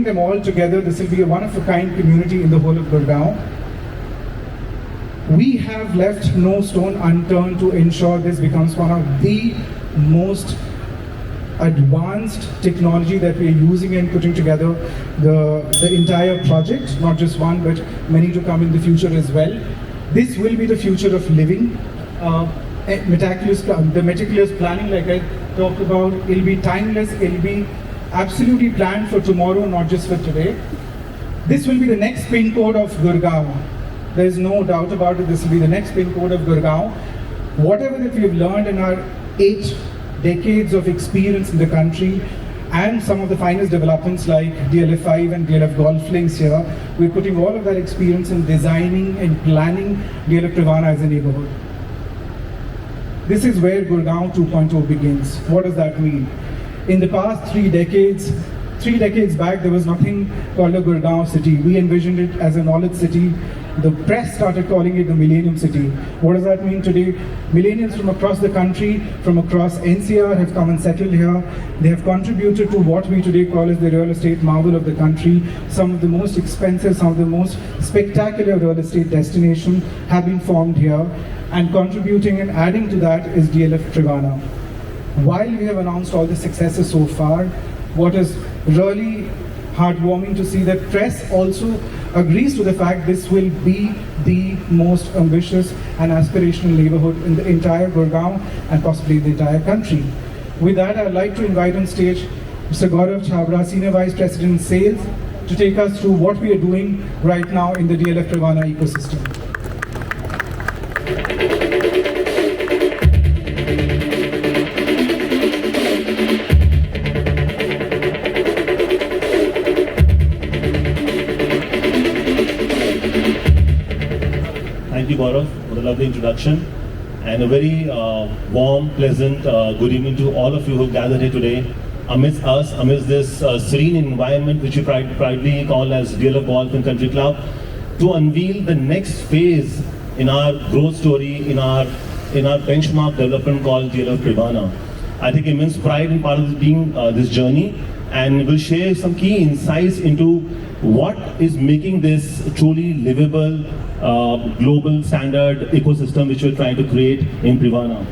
bring them all together, this will be a one-of-a-kind community in the whole of Gurgaon. We have left no stone unturned to ensure this becomes one of the most advanced technology that we are using in putting together the entire project, not just one, but many to come in the future as well. This will be the future of living. The meticulous planning, like I talked about, it'll be timeless, it'll be absolutely planned for tomorrow, not just for today. This will be the next pin code of Gurgaon. There's no doubt about it, this will be the next pin code of Gurgaon. Whatever that we've learned in our 8 decades of experience in the country, and some of the finest developments like DLF 5 and DLF Golf Links here, we're putting all of that experience in designing and planning DLF Privana as a neighborhood. This is where Gurgaon 2.0 begins. What does that mean? In the past 3 decades back, there was nothing called a Gurgaon city. We envisioned it as a knowledge city. The press started calling it the Millennium City. What does that mean today? Millennials from across the country, from across NCR have come and settled here. They have contributed to what we today call as the real estate marvel of the country. Some of the most expensive, some of the most spectacular real estate destinations have been formed here. And contributing and adding to that is DLF Privana. While we have announced all the successes so far, what is really heartwarming to see that press also agrees to the fact this will be the most ambitious and aspirational neighborhood in the entire Gurgaon and possibly the entire country. With that, I'd like to invite on stage Mr. Gaurav Chhabra, Senior Vice President Sales, to take us through what we are doing right now in the DLF Privana ecosystem. Thank you, Gaurav, for the lovely introduction, and a very warm, pleasant good evening to all of you who gathered here today amidst us, amidst this serene environment which we proudly call as DLF Golf and Country Club, to unveil the next phase in our growth story, in our benchmark development called DLF Privana. I take immense pride in part of being this journey, and will share some key insights into what is making this truly livable global standard ecosystem which we're trying to create in Privana.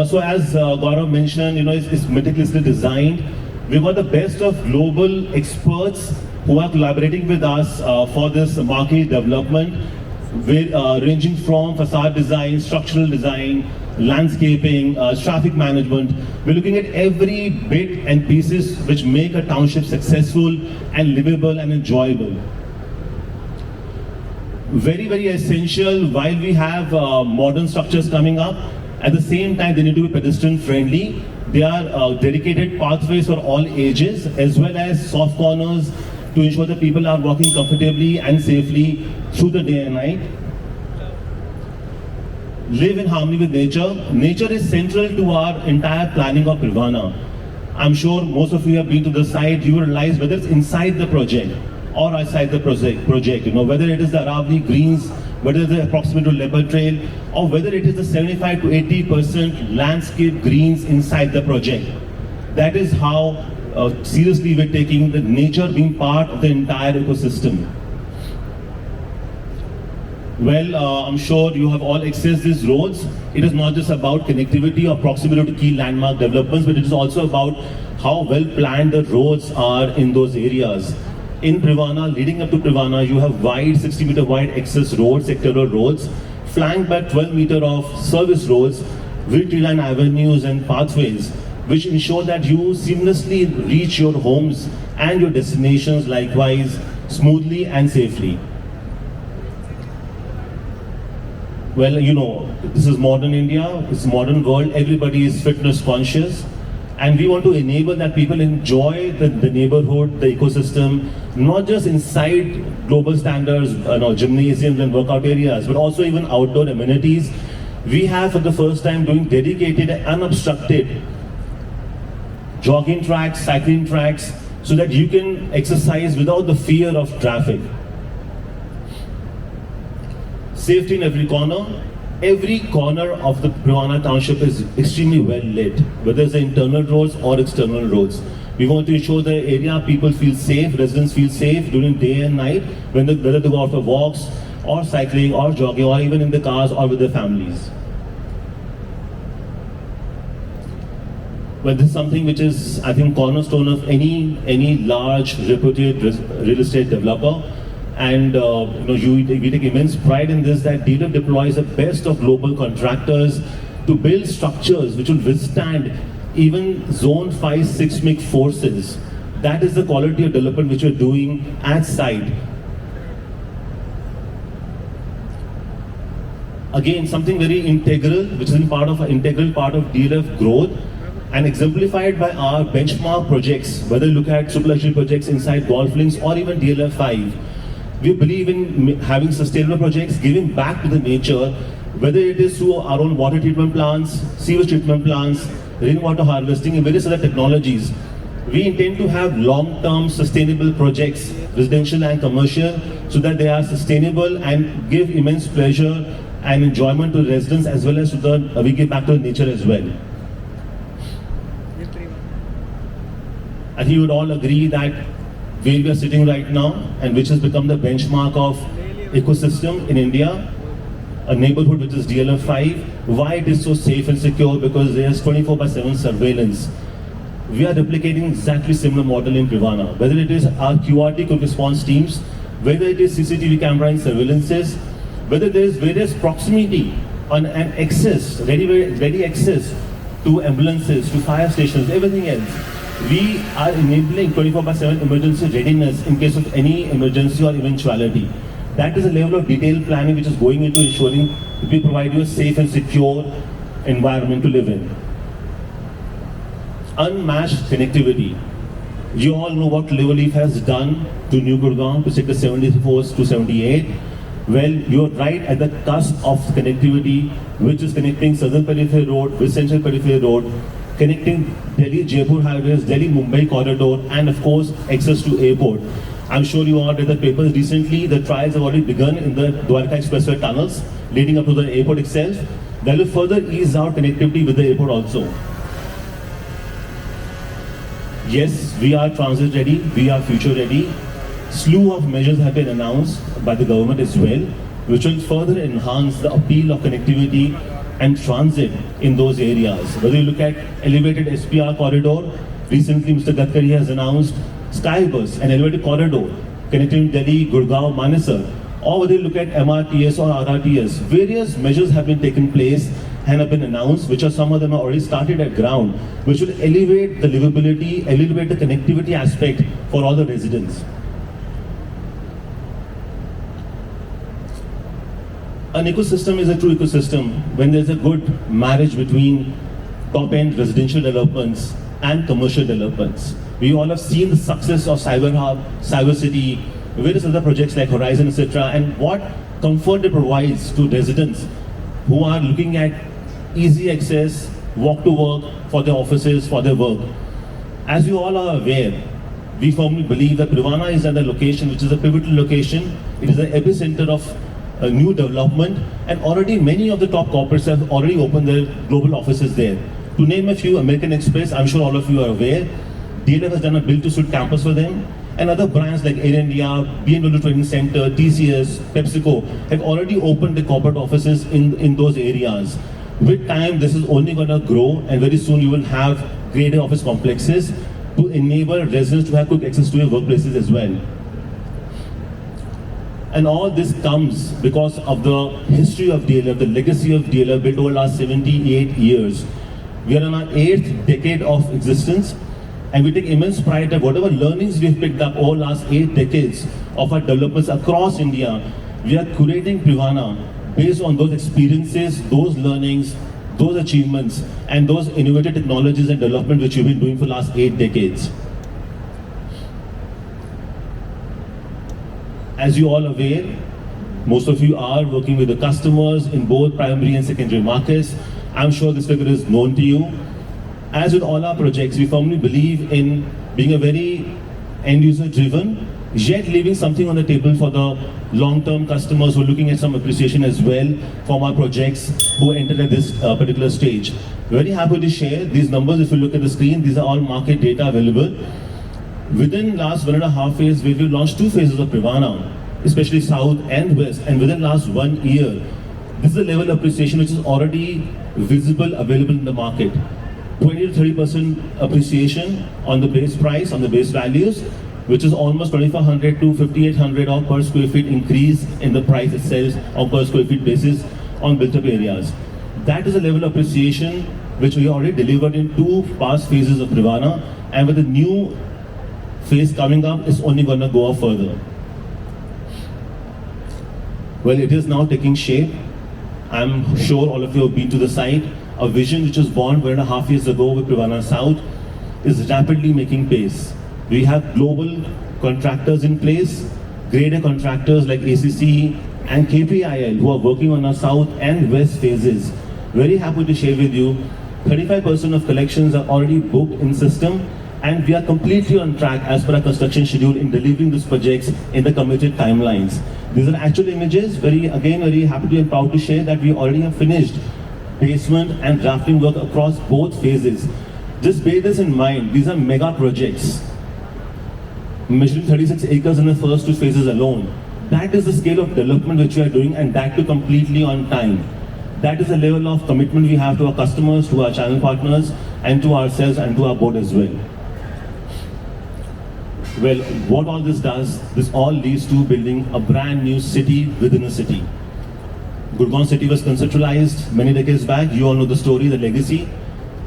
So as Gaurav mentioned, it's meticulously designed. We've got the best of global experts who are collaborating with us for this market development, ranging from facade design, structural design, landscaping, traffic management. We're looking at every bit and pieces which make a township successful and livable and enjoyable. Very, very essential while we have modern structures coming up. At the same time, they need to be pedestrian friendly. They are dedicated pathways for all ages, as well as soft corners to ensure that people are walking comfortably and safely through the day and night. Live in harmony with nature. Nature is central to our entire planning of Privana. I'm sure most of you have been to the site. You realize whether it's inside the project or outside the project, whether it is the Aravalli greens, whether it's the approximate to Leopard Trail, or whether it is the 75 to 80% landscape greens inside the project. That is how seriously we're taking the nature being part of the entire ecosystem. Well, I'm sure you have all accessed these roads. It is not just about connectivity or proximity to key landmark developments, but it is also about how well planned the roads are in those areas. In Privana, leading up to Privana, you have wide, 60-meter wide access roads, sectoral roads, flanked by 12-meter of service roads with tree-line avenues and pathways, which ensure that you seamlessly reach your homes and your destinations likewise smoothly and safely. Well, this is modern India, it's modern world, everybody is fitness conscious, and we want to enable that people enjoy the neighborhood, the ecosystem, not just inside global standards, gymnasiums and workout areas, but also even outdoor amenities. We have for the first time doing dedicated and unobstructed jogging tracks, cycling tracks, so that you can exercise without the fear of traffic. Safety in every corner. Every corner of the Privana township is extremely well lit, whether it's the internal roads or external roads. We want to ensure the area people feel safe, residents feel safe during day and night, whether they go out for walks or cycling or jogging or even in the cars or with their families. Well, this is something which is, I think, cornerstone of any large reputed real estate developer. And we take immense pride in this, that DLF deploys the best of global contractors to build structures which will withstand even zone 5 seismic forces. That is the quality of development which we're doing at site. Again, something very integral, which is an integral part of DLF growth, and exemplified by our benchmark projects, whether you look at super luxury projects inside golf links or even DLF 5. We believe in having sustainable projects, giving back to the nature, whether it is through our own water treatment plants, sewage treatment plants, rainwater harvesting, and various other technologies. We intend to have long-term sustainable projects, residential and commercial, so that they are sustainable and give immense pleasure and enjoyment to the residents, as well as to we give back to the nature as well. I think you would all agree that where we are sitting right now, and which has become the benchmark of ecosystem in India, a neighborhood which is DLF 5, why it is so safe and secure? Because there's 24/7 surveillance. We are replicating exactly similar model in Privana, whether it is our QRT quick response teams, whether it is CCTV camera and surveillances, whether there is various proximity and access, ready access to ambulances, to fire stations, everything else. We are enabling 24/7 emergency readiness in case of any emergency or eventuality. That is a level of detailed planning which is going into ensuring that we provide you a safe and secure environment to live in. Unmatched connectivity. You all know what Liverleaf has done to New Gurgaon, to sector 74 to 78. Well, you are right at the cusp of connectivity, which is connecting Southern Peripheral Road with Central Peripheral Road, connecting Delhi-Jaipur highways, Delhi-Mumbai corridor, and of course, access to airport. I'm sure you all read the papers recently. The trials have already begun in the Dwarka Expressway tunnels leading up to the airport itself. That will further ease out connectivity with the airport also. Yes, we are transit ready, we are future ready. Slew of measures have been announced by the government as well, which will further enhance the appeal of connectivity and transit in those areas. Whether you look at elevated SPR corridor, recently Mr. Gadkari has announced Skybus, an elevated corridor connecting Delhi, Gurgaon, Manesar, or whether you look at MRTS or RRTS, various measures have been taken place and have been announced, which are some of them are already started at ground, which will elevate the livability, elevate the connectivity aspect for all the residents. An ecosystem is a true ecosystem when there's a good marriage between top-end residential developments and commercial developments. We all have seen the success of Cyber Hub, Cyber City, various other projects like Horizon, etc., and what comfort it provides to residents who are looking at easy access, walk to work for their offices, for their work. As you all are aware, we firmly believe that Privana is at a location which is a pivotal location. It is the epicenter of a new development, and already many of the top corporates have already opened their global offices there. To name a few, American Express, I'm sure all of you are aware, DLF has done a build-to-suit campus for them, and other brands like Air India, BMW Training Center, TCS, PepsiCo have already opened their corporate offices in those areas. With time, this is only going to grow, and very soon you will have greater office complexes to enable residents to have quick access to your workplaces as well. And all this comes because of the history of DLF, the legacy of DLF built over the last 78 years. We are in our 8th decade of existence, and we take immense pride that whatever learnings we've picked up over the last 8 decades of our developers across India, we are curating Privana based on those experiences, those learnings, those achievements, and those innovative technologies and development which we've been doing for the last 8 decades. As you all are aware, most of you are working with the customers in both primary and secondary markets. I'm sure this figure is known to you. As with all our projects, we firmly believe in being a very end user driven, yet leaving something on the table for the long-term customers who are looking at some appreciation as well from our projects who entered at this particular stage. Very happy to share these numbers. If you look at the screen, these are all market data available. Within last 1.5 years, we've launched 2 phases of Privana, especially south and west, and within last 1 year, this is the level of appreciation which is already visible, available in the market. 20 to 30% appreciation on the base price, on the base values, which is almost 2,400 to 5,800 or per square feet increase in the price itself on per square feet basis on built up areas. That is a level of appreciation which we already delivered in 2 past phases of Privana, and with the new phase coming up, it's only going to go up further. Well, it is now taking shape. I'm sure all of you have been to the site. A vision which was born 1.5 years ago with Privana South is rapidly making pace. We have global contractors in place, greater contractors like ACC and KPIL who are working on our south and west phases. Very happy to share with you, 35% of collections are already booked in system, and we are completely on track as per our construction schedule in delivering these projects in the committed timelines. These are actual images. Very happy to and proud to share that we already have finished basement and drafting work across both phases. Just bear this in mind, these are mega projects. Measuring 36 acres in the first 2 phases alone. That is the scale of development which we are doing, and that too completely on time. That is the level of commitment we have to our customers, to our channel partners, and to ourselves and to our board as well. Well, what all this does, this all leads to building a brand new city within a city. Gurgaon city was conceptualized many decades back. You all know the story, the legacy.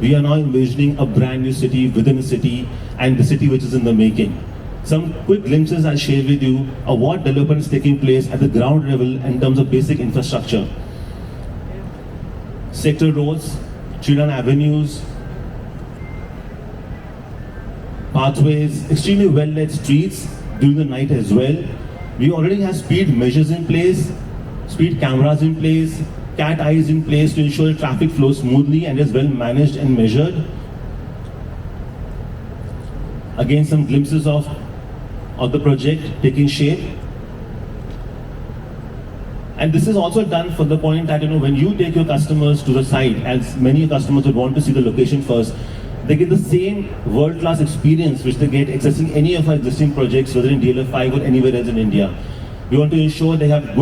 We are now envisioning a brand new city within a city, and the city which is in the making. Some quick glimpses I'll share with you of what development is taking place at the ground level in terms of basic infrastructure. Sector roads, children avenues, pathways, extremely well-lit streets during the night as well. We already have speed measures in place, speed cameras in place, cat eyes in place to ensure traffic flows smoothly and is well managed and measured. Again, some glimpses of the project taking shape. And this is also done for the point that, when you take your customers to the site, as many customers would want to see the location first, they get the same world-class experience which they get accessing any of our existing projects, whether in DLF 5 or anywhere else in India. We want to ensure they have good